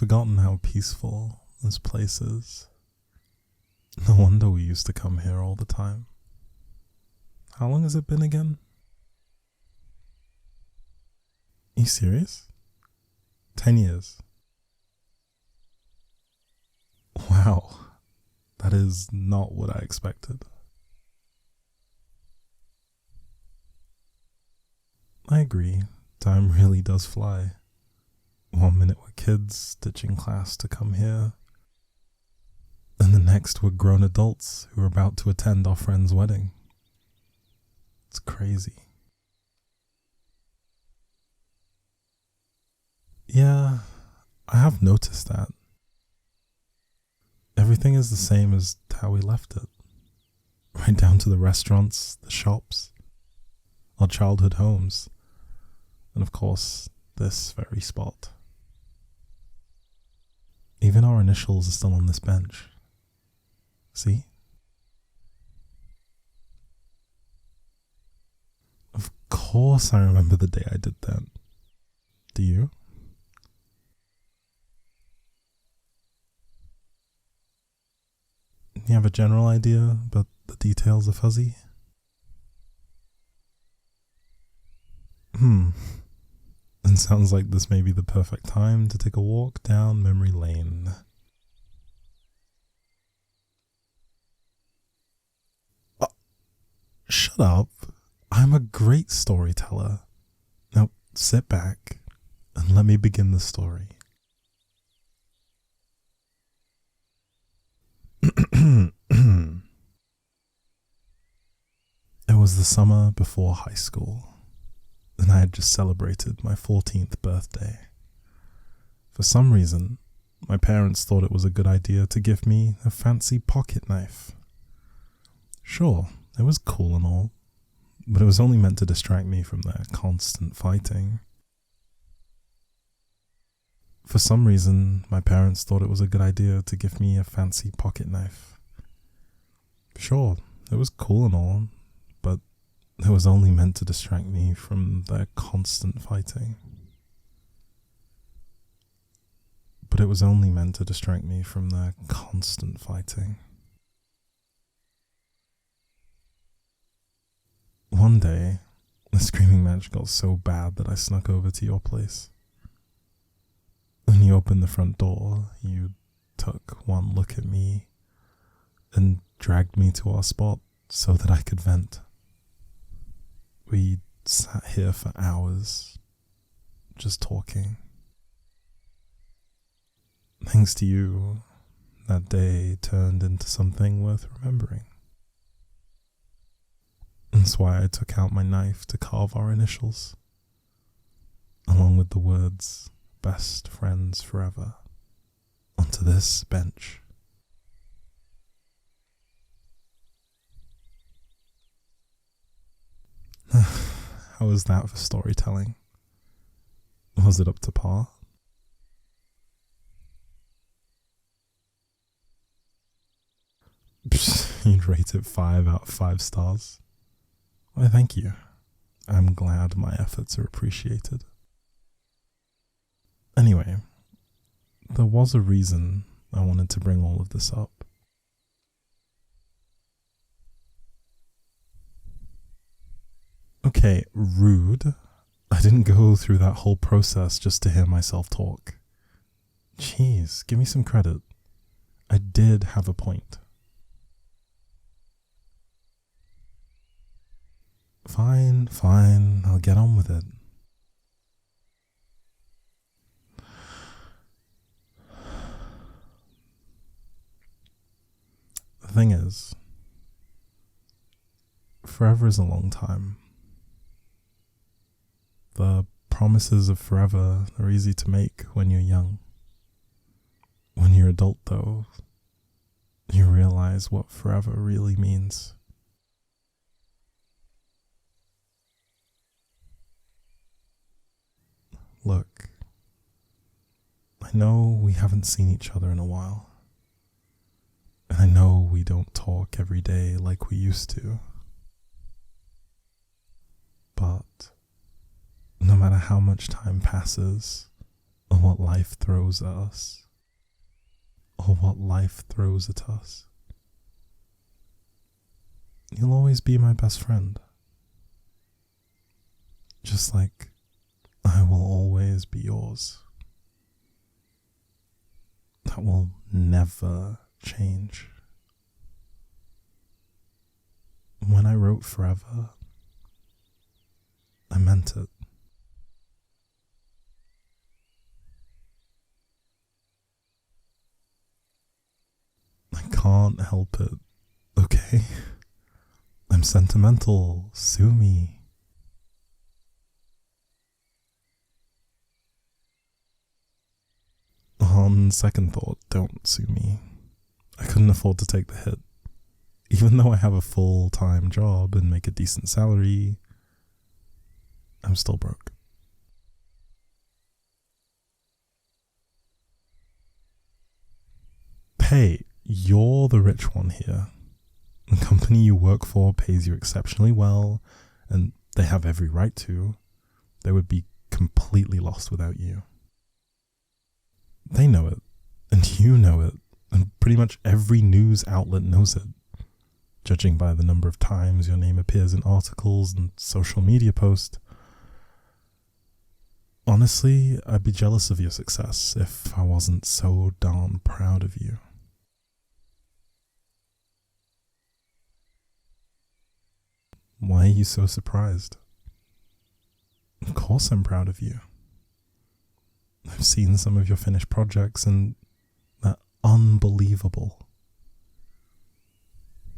forgotten how peaceful this place is. No wonder we used to come here all the time. How long has it been again? Are you serious? 10 years. Wow, that is not what I expected. I agree, time really does fly. 1 minute we're kids ditching class to come here, and the next we're grown adults who are about to attend our friend's wedding. It's crazy. Yeah, I have noticed that. Everything is the same as how we left it. Right down to the restaurants, the shops, our childhood homes, and of course, this very spot. Even our initials are still on this bench. See? Of course I remember the day I did that. Do you? You have a general idea, but the details are fuzzy? It sounds like this may be the perfect time to take a walk down memory lane. Shut up. I'm a great storyteller. Now sit back and let me begin the story. It was the summer before high school, and I had just celebrated my 14th birthday. For some reason, my parents thought it was a good idea to give me a fancy pocket knife. Sure, it was cool and all, but it was only meant to distract me from their constant fighting. For some reason, my parents thought it was a good idea to give me a fancy pocket knife. Sure, it was cool and all, but it was only meant to distract me from their constant fighting. But it was only meant to distract me from their constant fighting. One day, the screaming match got so bad that I snuck over to your place. When you opened the front door, you took one look at me and dragged me to our spot so that I could vent. We sat here for hours, just talking. Thanks to you, that day turned into something worth remembering. That's why I took out my knife to carve our initials, along with the words, "Best friends forever," onto this bench. How was that for storytelling? Was it up to par? You'd rate it 5 out of 5 stars. Why, thank you. I'm glad my efforts are appreciated. Anyway, there was a reason I wanted to bring all of this up. Okay, rude. I didn't go through that whole process just to hear myself talk. Jeez, give me some credit. I did have a point. Fine, I'll get on with it. The thing is, forever is a long time. The promises of forever are easy to make when you're young. When you're adult, though, you realize what forever really means. Look, I know we haven't seen each other in a while, and I know we don't talk every day like we used to, but no matter how much time passes or what life throws at us, or what life throws at us. You'll always be my best friend. Just like I will always be yours. That will never change. When I wrote forever, I meant it. I can't help it, okay? I'm sentimental, sue me. On second thought, don't sue me. I couldn't afford to take the hit. Even though I have a full-time job and make a decent salary, I'm still broke. Hey, you're the rich one here. The company you work for pays you exceptionally well, and they have every right to. They would be completely lost without you. They know it, and you know it, and pretty much every news outlet knows it, judging by the number of times your name appears in articles and social media posts. Honestly, I'd be jealous of your success if I wasn't so darn proud of you. Why are you so surprised? Of course I'm proud of you. I've seen some of your finished projects and they're unbelievable.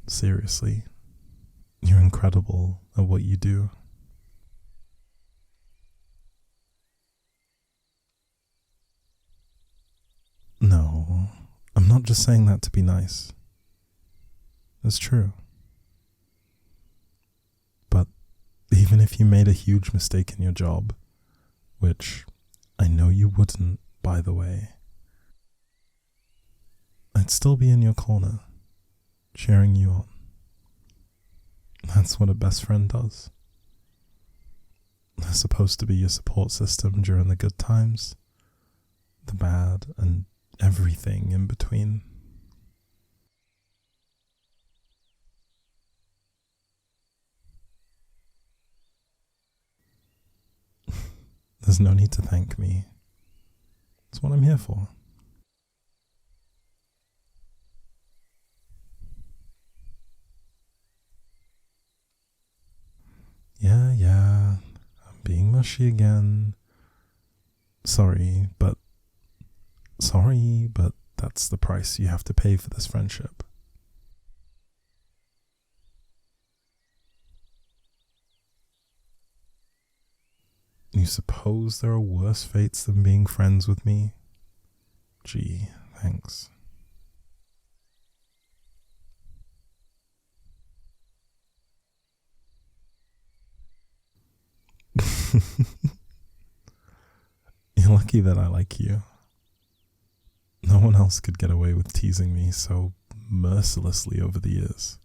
Seriously, you're incredible at what you do. No, I'm not just saying that to be nice. It's true. But even if you made a huge mistake in your job, which I know you wouldn't, by the way, I'd still be in your corner, cheering you on. That's what a best friend does. They're supposed to be your support system during the good times, the bad, and everything in between. There's no need to thank me. It's what I'm here for. Yeah, I'm being mushy again. Sorry, but that's the price you have to pay for this friendship. You suppose there are worse fates than being friends with me? Gee, thanks. You're lucky that I like you. No one else could get away with teasing me so mercilessly over the years.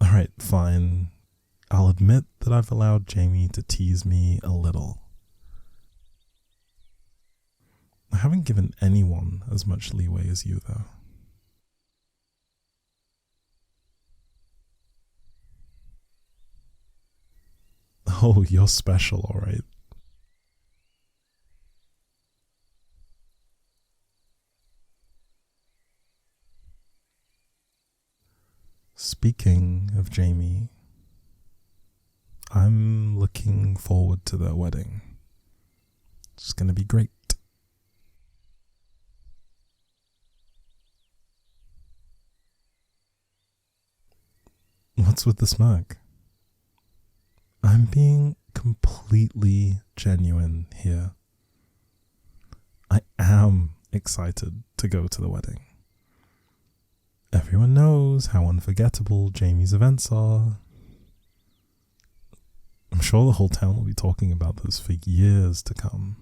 Alright, fine. I'll admit that I've allowed Jamie to tease me a little. I haven't given anyone as much leeway as you, though. Oh, you're special, alright. Speaking of Jamie, I'm looking forward to their wedding. It's gonna be great. What's with the smirk? I'm being completely genuine here. I am excited to go to the wedding. Everyone knows how unforgettable Jamie's events are. I'm sure the whole town will be talking about this for years to come.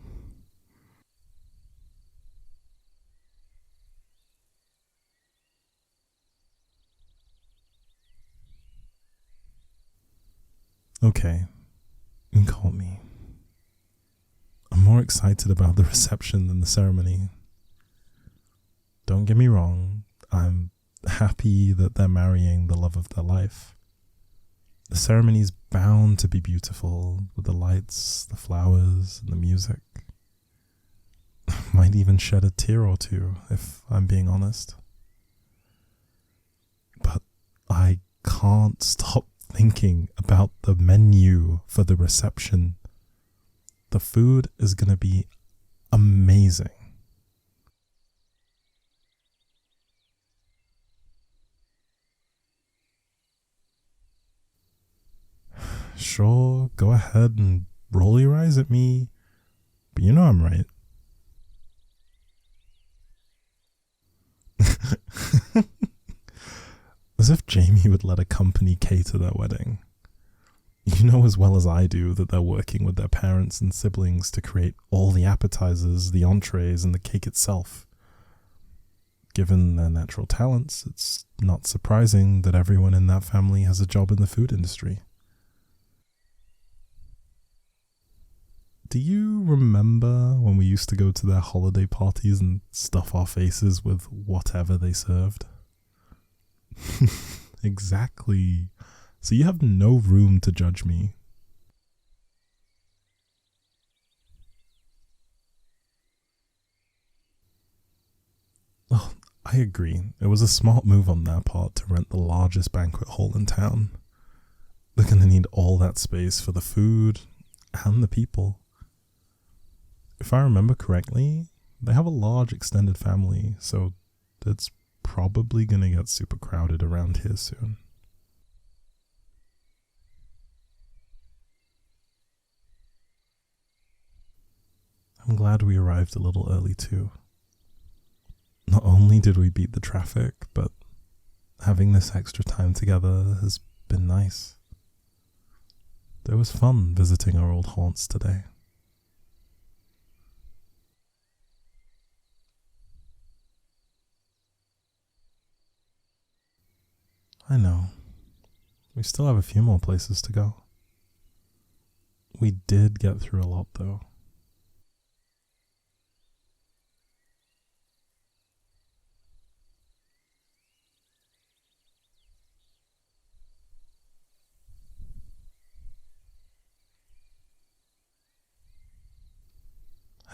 Okay, call me. I'm more excited about the reception than the ceremony. Don't get me wrong, I'm happy that they're marrying the love of their life. The ceremony's bound to be beautiful, with the lights, the flowers, and the music. Might even shed a tear or two, if I'm being honest. But I can't stop thinking about the menu for the reception. The food is going to be amazing. Sure, go ahead and roll your eyes at me, but you know I'm right. As if Jamie would let a company cater their wedding. You know as well as I do that they're working with their parents and siblings to create all the appetizers, the entrees, and the cake itself. Given their natural talents, it's not surprising that everyone in that family has a job in the food industry. Do you remember when we used to go to their holiday parties and stuff our faces with whatever they served? Exactly. So you have no room to judge me. Oh, I agree. It was a smart move on their part to rent the largest banquet hall in town. They're going to need all that space for the food and the people. If I remember correctly, they have a large extended family, so it's probably going to get super crowded around here soon. I'm glad we arrived a little early too. Not only did we beat the traffic, but having this extra time together has been nice. It was fun visiting our old haunts today. I know. We still have a few more places to go. We did get through a lot though.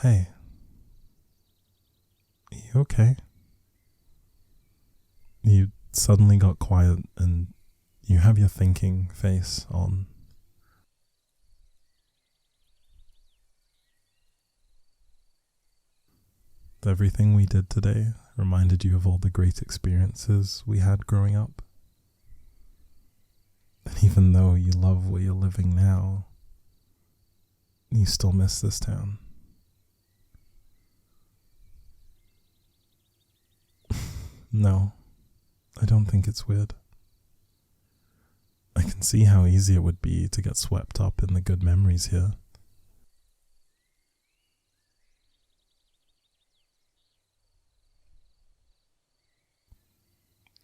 Hey. You okay? You suddenly got quiet and you have your thinking face on. Everything we did today reminded you of all the great experiences we had growing up. And even though you love where you're living now, you still miss this town. No, I don't think it's weird. I can see how easy it would be to get swept up in the good memories here.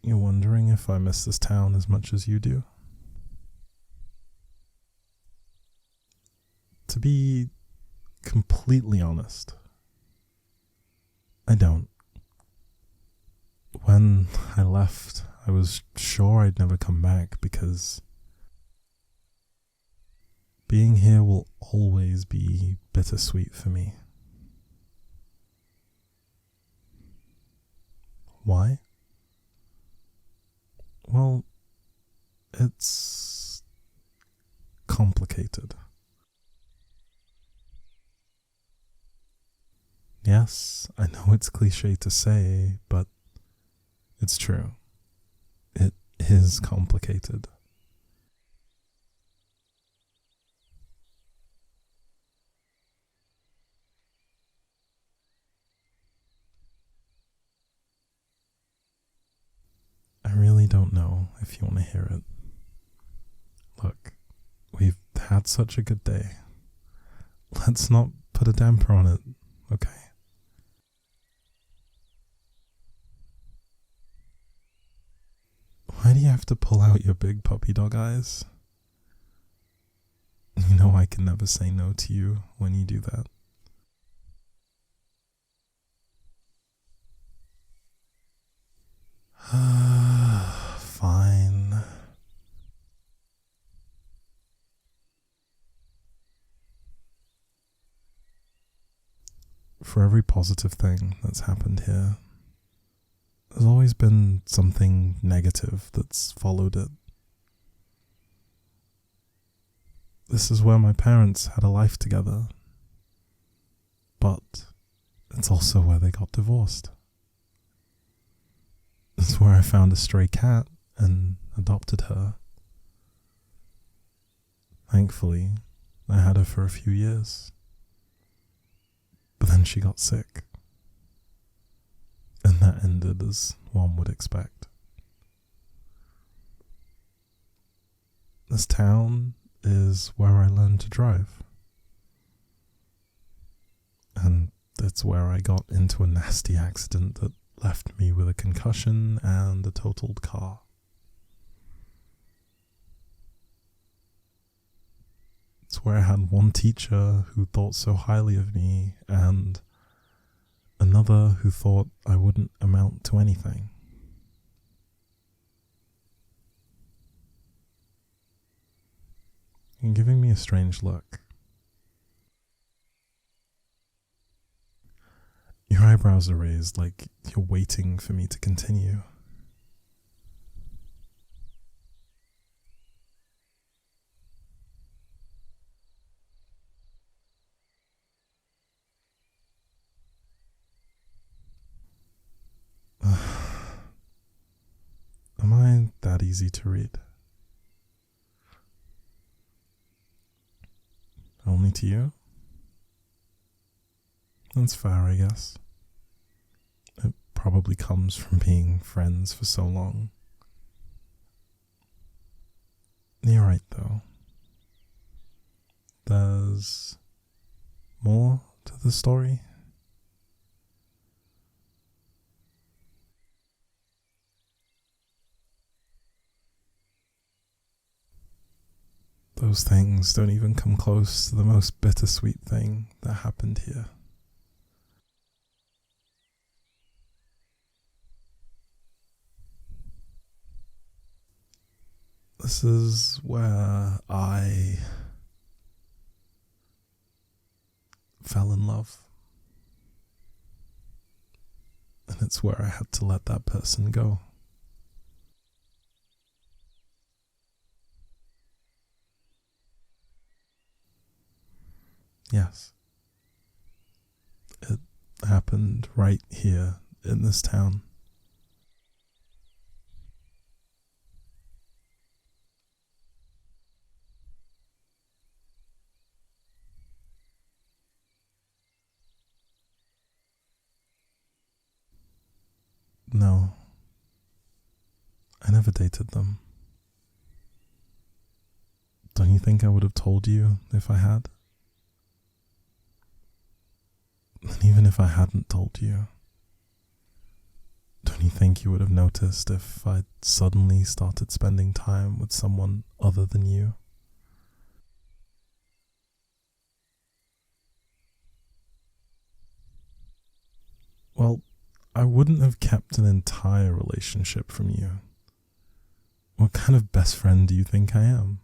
You're wondering if I miss this town as much as you do? To be completely honest, I don't. When I left, I was sure I'd never come back because being here will always be bittersweet for me. Why? Well, it's complicated. Yes, I know it's cliche to say, but it's true. It is complicated. I really don't know if you want to hear it. Look, we've had such a good day. Let's not put a damper on it, okay? Why do you have to pull out your big puppy dog eyes? You know I can never say no to you when you do that. Fine. For every positive thing that's happened here, there's always been something negative that's followed it. This is where my parents had a life together, but it's also where they got divorced. It's where I found a stray cat and adopted her. Thankfully, I had her for a few years. But then she got sick. And that ended as one would expect. This town is where I learned to drive. And it's where I got into a nasty accident that left me with a concussion and a totaled car. It's where I had one teacher who thought so highly of me and another who thought I wouldn't amount to anything. You're giving me a strange look. Your eyebrows are raised like you're waiting for me to continue. Am I that easy to read? Only to you? That's fair, I guess. It probably comes from being friends for so long. You're right, though. There's more to the story. Those things don't even come close to the most bittersweet thing that happened here. This is where I fell in love. And it's where I had to let that person go. Yes. It happened right here in this town. No. I never dated them. Don't you think I would have told you if I had? And even if I hadn't told you, don't you think you would have noticed if I'd suddenly started spending time with someone other than you? Well, I wouldn't have kept an entire relationship from you. What kind of best friend do you think I am?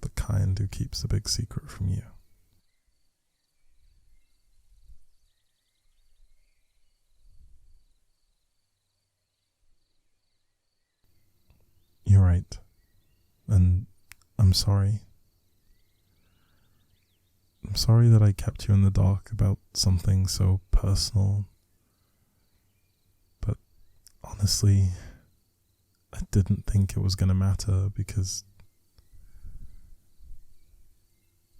The kind who keeps a big secret from you. You're right. And I'm sorry. I'm sorry that I kept you in the dark about something so personal. But honestly, I didn't think it was going to matter because...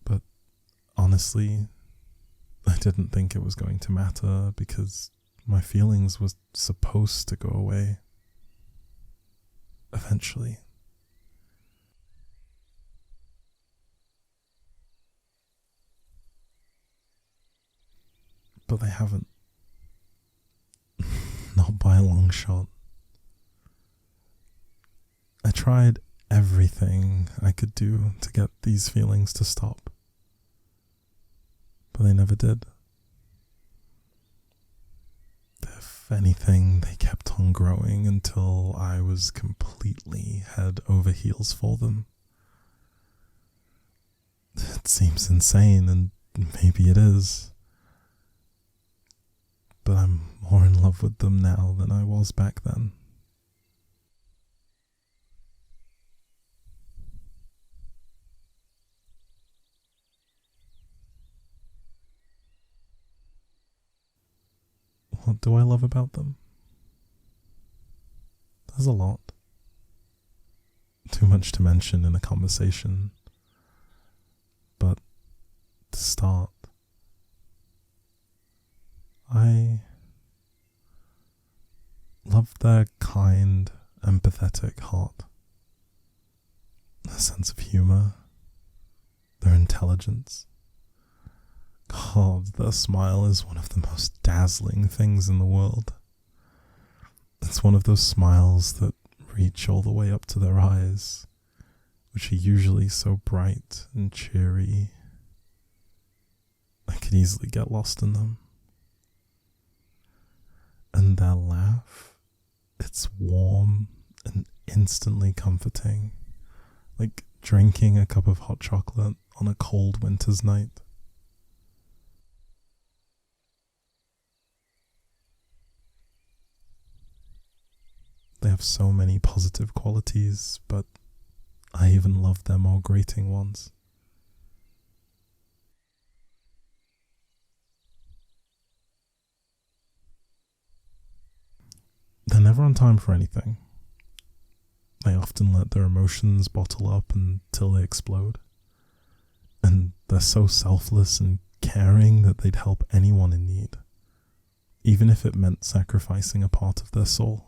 But honestly, I didn't think it was going to matter because my feelings were supposed to go away. Eventually. But they haven't. by a long shot. I tried everything I could do to get these feelings to stop, but they never did. If anything, they kept on growing until I was completely head over heels for them. It seems insane, and maybe it is, but I'm more in love with them now than I was back then. What do I love about them? There's a lot. Too much to mention in a conversation. But to start, I love their kind, empathetic heart, their sense of humor, their intelligence. God, their smile is one of the most dazzling things in the world. It's one of those smiles that reach all the way up to their eyes, which are usually so bright and cheery. I could easily get lost in them. And their laugh, it's warm and instantly comforting, like drinking a cup of hot chocolate on a cold winter's night. They have so many positive qualities, but I even love their more grating ones. They're never on time for anything. They often let their emotions bottle up until they explode. And they're so selfless and caring that they'd help anyone in need, even if it meant sacrificing a part of their soul.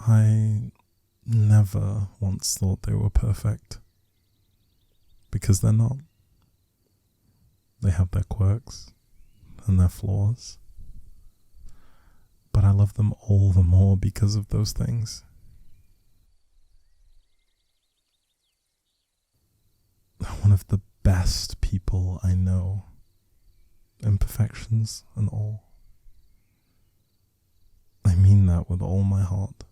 I never once thought they were perfect, because they're not. They have their quirks and their flaws, but I love them all the more because of those things. They're one of the best people I know, imperfections and all. I mean that with all my heart.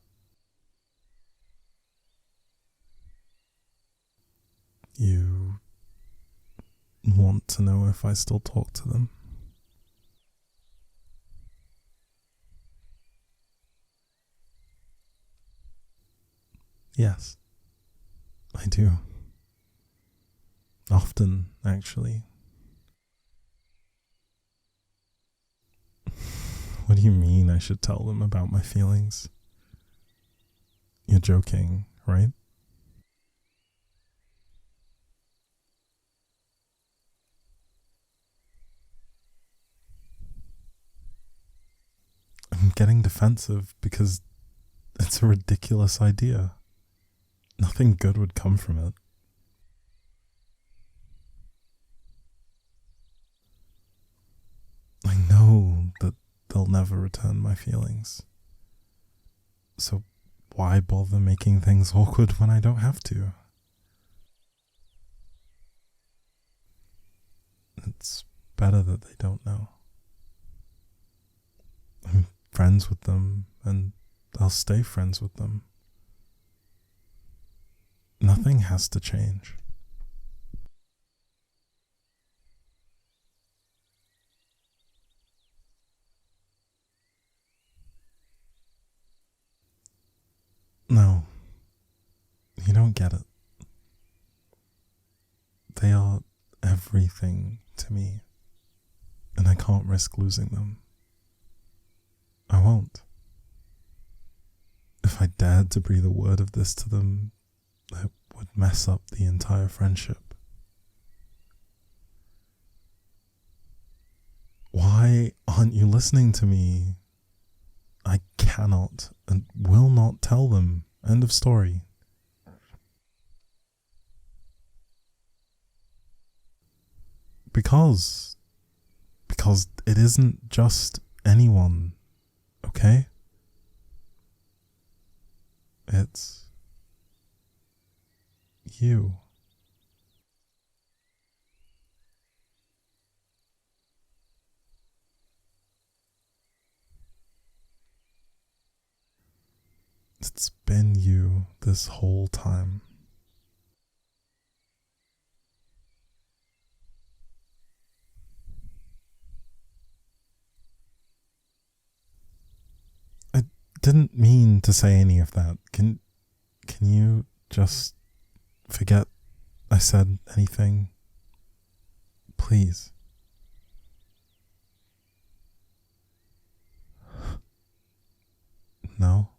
You want to know if I still talk to them? Yes, I do. Often, actually. What do you mean I should tell them about my feelings? You're joking, right? I'm getting defensive because it's a ridiculous idea. Nothing good would come from it. I know that they'll never return my feelings. So why bother making things awkward when I don't have to? It's better that they don't know. I'm friends with them, and I'll stay friends with them. Nothing has to change. No, you don't get it. They are everything to me, and I can't risk losing them. I won't. If I dared to breathe a word of this to them, it would mess up the entire friendship. Why aren't you listening to me? I cannot and will not tell them. End of story. Because it isn't just anyone, okay? It's you. It's been you this whole time. I didn't mean to say any of that. Can you just forget I said anything? Please. No?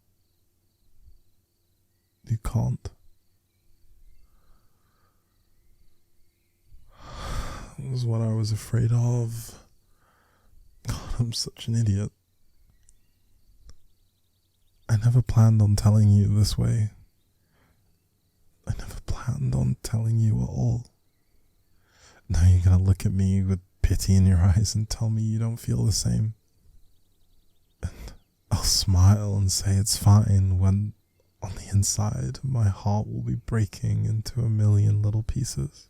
You can't. That was what I was afraid of. God, I'm such an idiot. I never planned on telling you this way. I never planned on telling you at all. Now you're gonna look at me with pity in your eyes and tell me you don't feel the same. And I'll smile and say it's fine when on the inside my heart will be breaking into a million little pieces.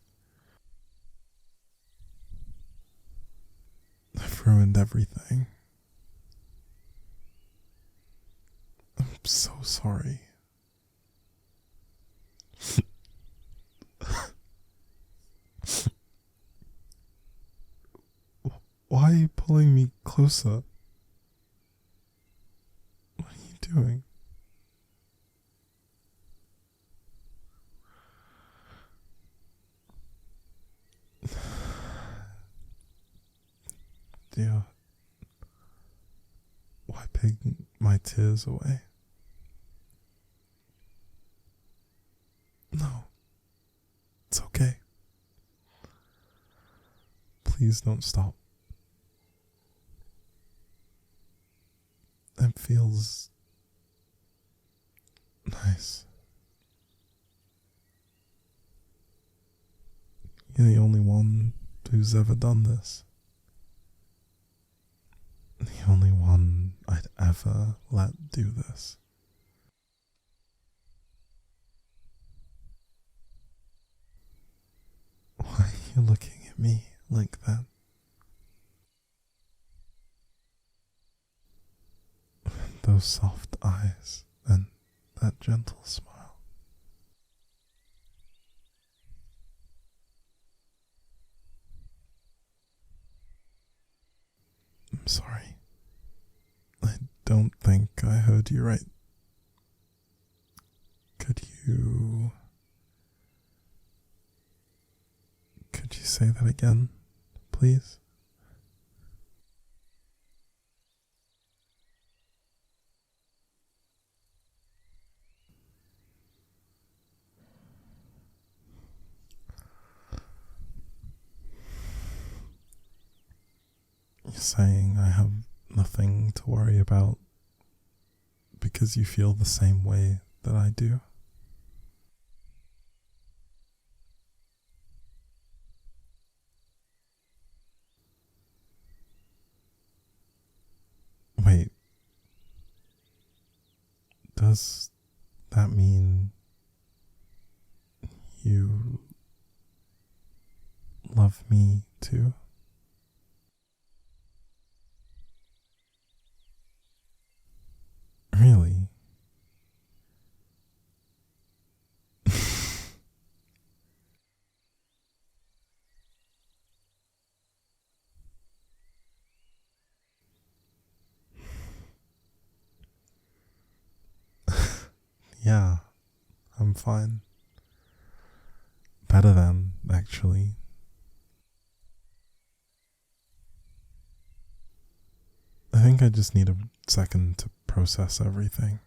I've ruined everything. I'm so sorry. Why are you pulling me closer? What are you doing? You're wiping my tears away. No, it's okay. Please don't stop. It feels nice. You're the only one who's ever done this. The only one I'd ever let do this. Why are you looking at me like that? Those soft eyes and that gentle smile. I'm sorry. I don't think I heard you right. Could you say that again, please? You're saying I have nothing to worry about because you feel the same way that I do? Wait, does that mean you love me too? Really? Yeah, I'm fine. Better than, actually. I think I just need a second to process everything.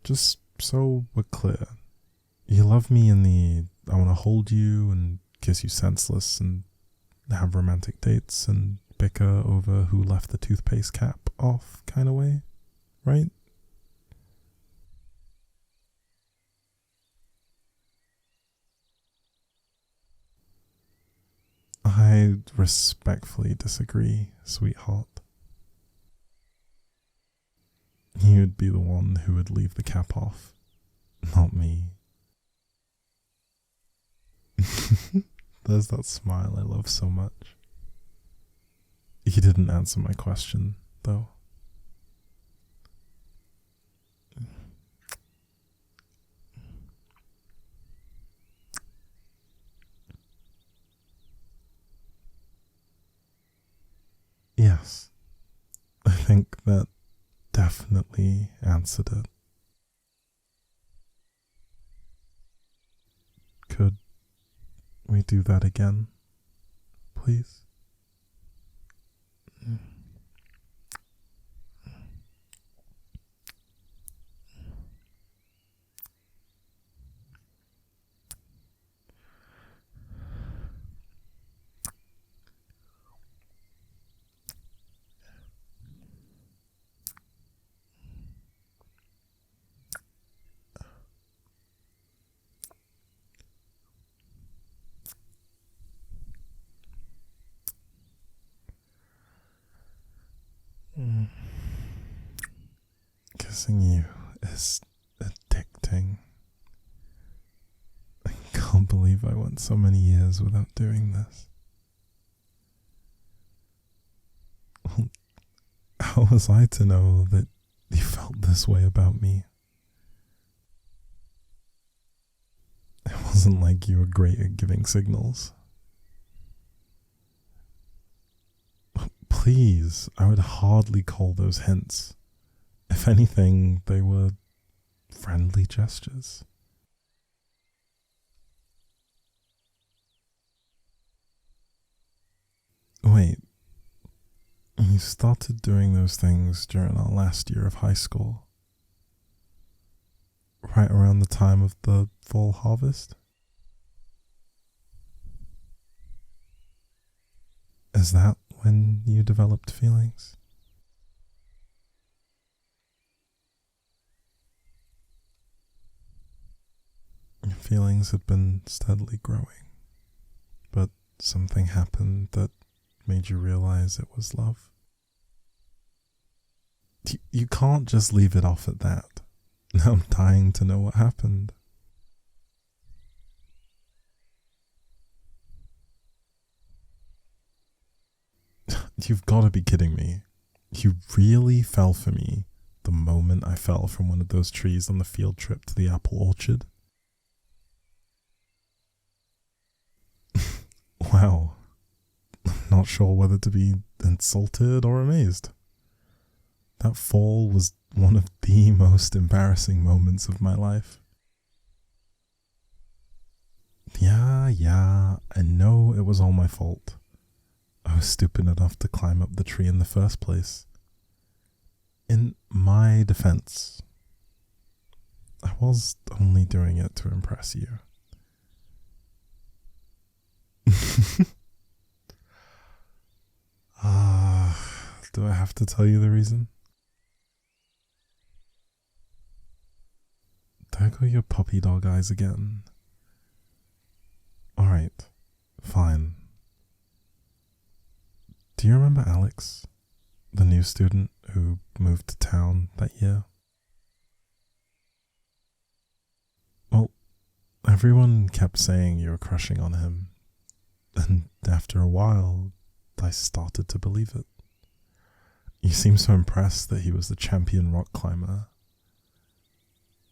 Just so we're clear, you love me in the I want to hold you and kiss you senseless and have romantic dates and bicker over who left the toothpaste cap off kind of way, right? I respectfully disagree, sweetheart. You'd be the one who would leave the cap off, not me. There's that smile I love so much. You didn't answer my question, though. Yes, I think that definitely answered it. Could we do that again, please? Kissing you is addicting. I can't believe I went so many years without doing this. How was I to know that you felt this way about me? It wasn't like you were great at giving signals. Please, I would hardly call those hints. If anything, they were friendly gestures. Wait, you started doing those things during our last year of high school? Right around the time of the fall harvest? Is that when you developed feelings? Your feelings had been steadily growing, but something happened that made you realize it was love. You can't just leave it off at that. Now I'm dying to know what happened. You've got to be kidding me. You really fell for me the moment I fell from one of those trees on the field trip to the apple orchard? Wow. I'm not sure whether to be insulted or amazed. That fall was one of the most embarrassing moments of my life. Yeah, I know it was all my fault. I was stupid enough to climb up the tree in the first place. In my defense, I was only doing it to impress you. Do I have to tell you the reason? There go your puppy dog eyes again. Alright, fine. Do you remember Alex, the new student who moved to town that year? Well, everyone kept saying you were crushing on him, and after a while, I started to believe it. You seemed so impressed that he was the champion rock climber.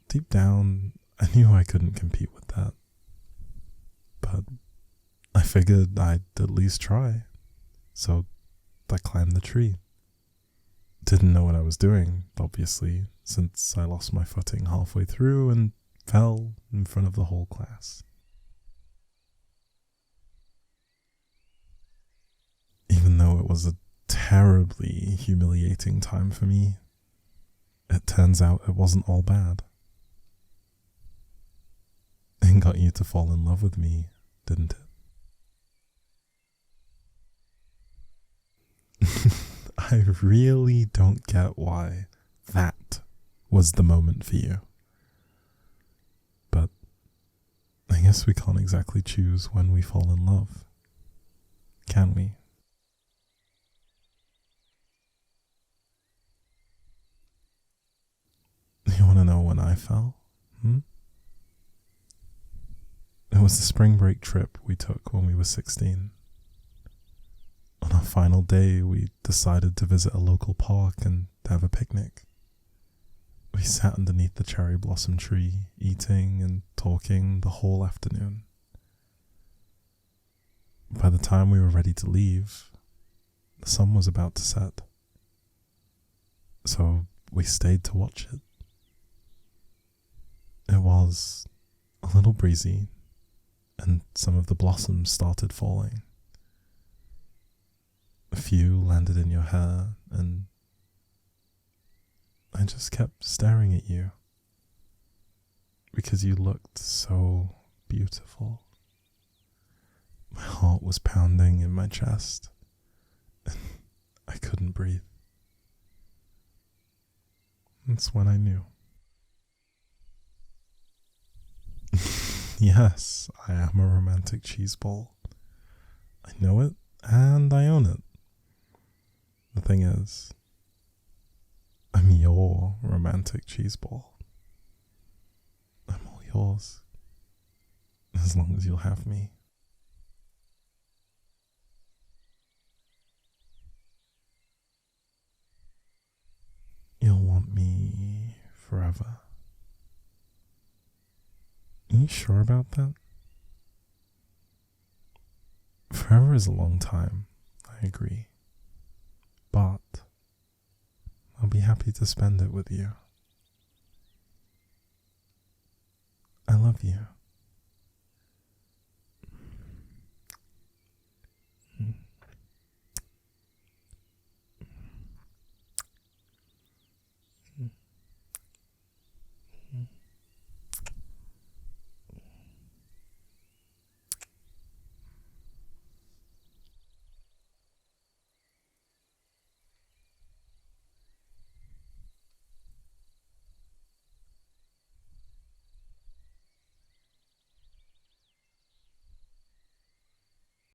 Deep down, I knew I couldn't compete with that. But I figured I'd at least try. So I climbed the tree. Didn't know what I was doing, obviously, since I lost my footing halfway through and fell in front of the whole class. Even though it was a terribly humiliating time for me, it turns out it wasn't all bad. It got you to fall in love with me, didn't it? I really don't get why that was the moment for you. But I guess we can't exactly choose when we fall in love, can we? You want to know when I fell? It was the spring break trip we took when we were 16. On our final day, we decided to visit a local park and have a picnic. We sat underneath the cherry blossom tree, eating and talking the whole afternoon. By the time we were ready to leave, the sun was about to set. So we stayed to watch it. It was a little breezy, and some of the blossoms started falling. A few landed in your hair, and I just kept staring at you because you looked so beautiful. My heart was pounding in my chest, and I couldn't breathe. That's when I knew. Yes, I am a romantic cheeseball. I know it, and I own it. The thing is, I'm your romantic cheeseball. I'm all yours, as long as you'll have me. You'll want me forever. Are you sure about that? Forever is a long time, I agree. But I'll be happy to spend it with you. I love you.